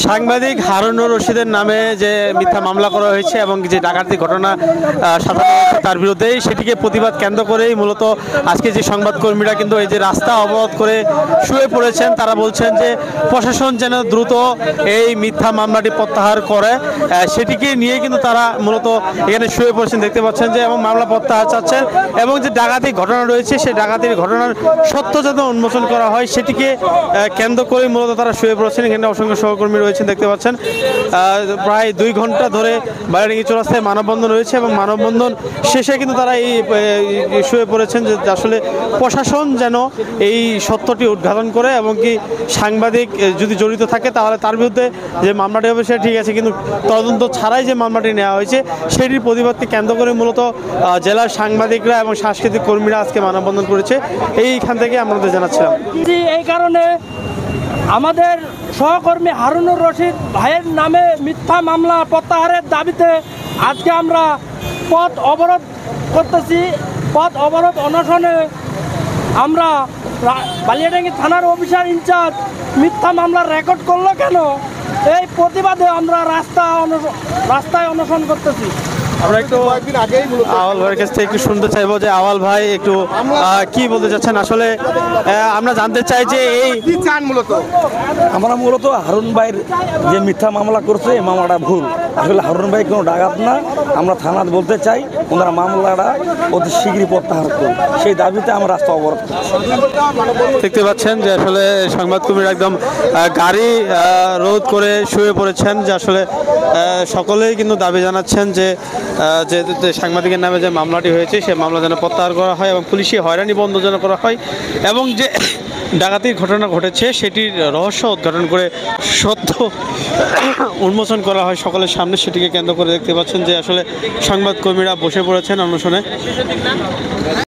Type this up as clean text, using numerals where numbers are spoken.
সাংবাদিক হারুনুর রশিদের নামে যে মিথ্যা মামলা করা হয়েছে এবং যে ডাকাতির ঘটনা সাজানো হয়েছে তার বিরুদ্ধে সেটিকে প্রতিবাদ কেন্দ্র করেই মূলত আজকে যে সংবাদকর্মীরা কিন্তু এই যে রাস্তা অবরোধ করে শুয়ে পড়েছেন। তারা বলছেন যে প্রশাসন যেন দ্রুত এই মিথ্যা মামলাটি প্রত্যাহার করে, সেটিকে নিয়ে কিন্তু তারা মূলত এখানে শুয়ে পড়েছেন দেখতে পাচ্ছেন যে, এবং মামলা প্রত্যাহার চাচ্ছেন এবং যে ডাকাতির ঘটনা রয়েছে সেই ডাকাতির ঘটনার সত্য যেন উন্মোচন করা হয় সেটিকে কেন্দ্র করে মূলত তারা শুয়ে পড়েছেন। এখানে অসংখ্য সহকর্মী রয়েছেন দেখতে পাচ্ছেন। প্রায় 2 ঘন্টা ধরে বাইরে চৌরাস্তায় মানববন্ধন রয়েছে এবং মানববন্ধন শেষে কিন্তু তারা এই শুয়ে পড়েছেন যে আসলে প্রশাসন যেন এই সত্যটি উদ্ঘাটন করে এবং কি সাংবাদিক যদি জড়িত থাকে তাহলে তার বিরুদ্ধে যে মামলাটি হবে সেটা ঠিক আছে, কিন্তু তদন্ত ছাড়াই যে মামলাটি নেওয়া হয়েছে সেটির প্রতিবাদকে কেন্দ্র করে মূলত জেলার সাংবাদিকরা এবং সাংস্কৃতিক কর্মীরা আজকে মানববন্ধন করেছে। এইখান থেকে আমাদের জানাচ্ছিলাম। এই কারণে আমাদের সহকর্মী হারুনুর রশিদ ভাইয়ের নামে মিথ্যা মামলা প্রত্যাহারের দাবিতে আজকে আমরা পথ অবরোধ করতেছি। পথ অবরোধ অনশনে আমরা বালিয়াডাঙ্গি থানার অফিসার ইনচার্জ মিথ্যা মামলার রেকর্ড করলো কেন, এই প্রতিবাদে আমরা রাস্তায় অনশন করতেছি। আমরা একটু আওয়াল ভাইয়ের কাছ থেকে একটু শুনতে চাইবো যে আওয়াল ভাই একটু কি বলতে চাচ্ছেন। আসলে আমরা জানতে চাই যে এই কি চান মূলত। আমরা মূলত হারুন ভাইয়ের যে মিথ্যা মামলা করছে এই মামলাটা ভুল। আসলে হারুন ভাই কোনো ডাকাত না। আমরা থানাত বলতে চাই ওনারা মামলাটা অতি শীঘ্রই প্রত্যাহার করুন, সেই দাবিতে আমরা রাস্তা অবরোধ করছি। দেখতে পাচ্ছেন যে আসলে সংবাদকর্মীরা একদম গাড়ি রোধ করে শুয়ে পড়েছেন, যে আসলে সকলেই কিন্তু দাবি জানাচ্ছেন যে সাংবাদিকের নামে যে মামলাটি হয়েছে সেই মামলা যেন প্রত্যাহার করা হয় এবং পুলিশি হয়রানি বন্ধ যেন করা হয় এবং যে ডাকাতির ঘটনা ঘটেছে সেটির রহস্য উদ্ঘাটন করে সত্য উন্মোচন করা হয় সকলের সামনে। সেটিকে কেন্দ্র করে দেখতে পাচ্ছেন যে আসলে সংবাদকর্মীরা বসে পড়েছেন অনশনে।